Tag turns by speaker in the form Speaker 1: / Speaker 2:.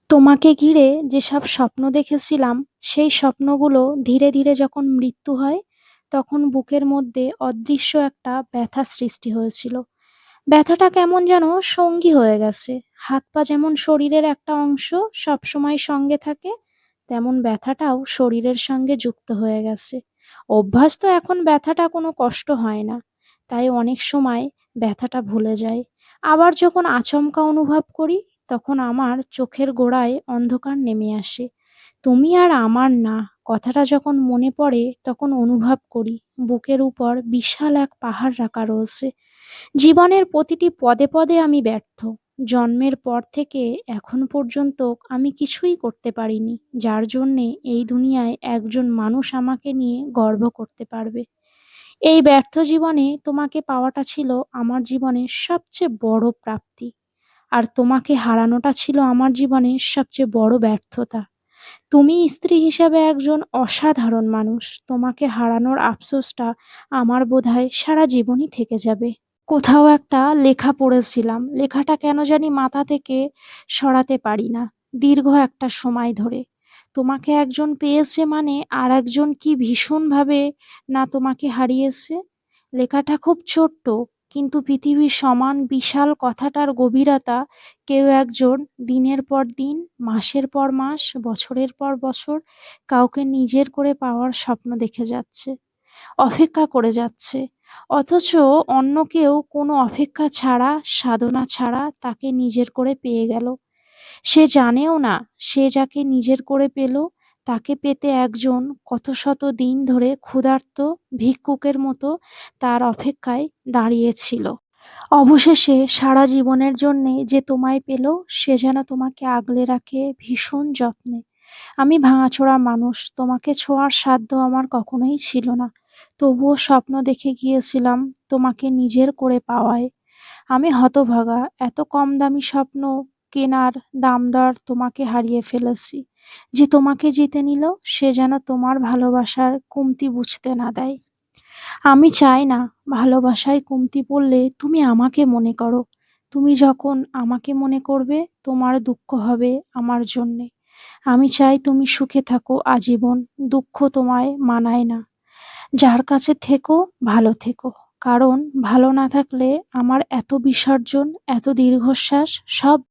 Speaker 1: তোমাকে ঘিরে যেসব স্বপ্ন দেখেছিলাম, সেই স্বপ্নগুলো ধীরে ধীরে যখন মৃত্যু হয়, তখন বুকের মধ্যে অদৃশ্য একটা ব্যথা সৃষ্টি হয়েছিল। ব্যথাটা কেমন যেন সঙ্গী হয়ে গেছে। হাত পা যেমন শরীরের একটা অংশ, সবসময় সঙ্গে থাকে, তেমন ব্যথাটাও শরীরের সঙ্গে যুক্ত হয়ে গেছে। অভ্যাস তো এখন ব্যথাটা কোনো কষ্ট হয় না, তাই অনেক সময় ব্যথাটা ভুলে যায়। আবার যখন আচমকা অনুভব করি, তখন আমার চোখের গোড়ায় অন্ধকার নেমে আসে। তুমি আর আমার না, কথাটা যখন মনে পড়ে তখন অনুভব করি বুকের উপর বিশাল এক পাহাড় রাখা রয়েছে। জীবনের প্রতিটি পদে পদে আমি ব্যর্থ। জন্মের পর থেকে এখন পর্যন্ত আমি কিছুই করতে পারিনি, যার জন্যে এই দুনিয়ায় একজন মানুষ আমাকে নিয়ে গর্ব করতে পারবে। এই ব্যর্থ জীবনে তোমাকে পাওয়াটা ছিল আমার জীবনের সবচেয়ে বড় প্রাপ্তি। আর তোমাকে হারানোটা ছিল আমার জীবনের সবচেয়ে বড় ব্যর্থতা। তুমি স্ত্রী হিসেবে একজন অসাধারণ মানুষ। তোমাকে হারানোর আফসোসটা আমার বোধহয় সারা জীবনই থেকে যাবে। কোথাও একটা লেখা পড়েছিলাম, লেখাটা কেন জানি মাথা থেকে সরাতে পারি না দীর্ঘ একটা সময় ধরে। তোমাকে একজন পেয়েছে মানে আর একজন কি ভীষণভাবে না তোমাকে হারিয়েছে। লেখাটা খুব ছোট্ট, কিন্তু পৃথিবীর সমান বিশাল কথাটার গভীরতা কেউ একজন দিনের পর দিন, মাসের পর মাস, বছরের পর বছর কাউকে নিজের করে পাওয়ার স্বপ্ন দেখে যাচ্ছে, অপেক্ষা করে যাচ্ছে। অথচ অন্য কেউ কোনো অপেক্ষা ছাড়া, সাধনা ছাড়া তাকে নিজের করে পেয়ে গেল। সে জানেও না সে যাকে নিজের করে পেল, তাকে পেতে একজন কত শত দিন ধরে ক্ষুধার্ত ভিক্ষুকের মতো তার অপেক্ষায় দাঁড়িয়েছিল। অবশেষে সারা জীবনের জন্যে যে তোমায় পেল, সে যেন তোমাকে আগলে রাখে ভীষণ যত্নে। আমি ভাঙাচোরা মানুষ, তোমাকে ছোঁয়ার সাধ্য আমার কখনোই ছিল না। তবুও স্বপ্ন দেখে গিয়েছিলাম তোমাকে নিজের করে পাওয়ায়। আমি হতভাগা, এত কম দামি স্বপ্ন কেনার দামদর তোমাকে হারিয়ে ফেলেছি। যে তোমাকে জিতে নিল, সে যেন তোমার ভালোবাসার কমতি বুঝতে না দেয়। আমি চাই না ভালোবাসায় কমতি পড়লে তুমি আমাকে মনে করো। তুমি যখন আমাকে মনে করবে, তোমার দুঃখ হবে আমার জন্যে। আমি চাই তুমি সুখে থাকো আজীবন। দুঃখ তোমায় মানায় না। যার কাছে থেকো, ভালো থেকো। কারণ ভালো না থাকলে আমার এত বিসর্জন, এত দীর্ঘশ্বাস সব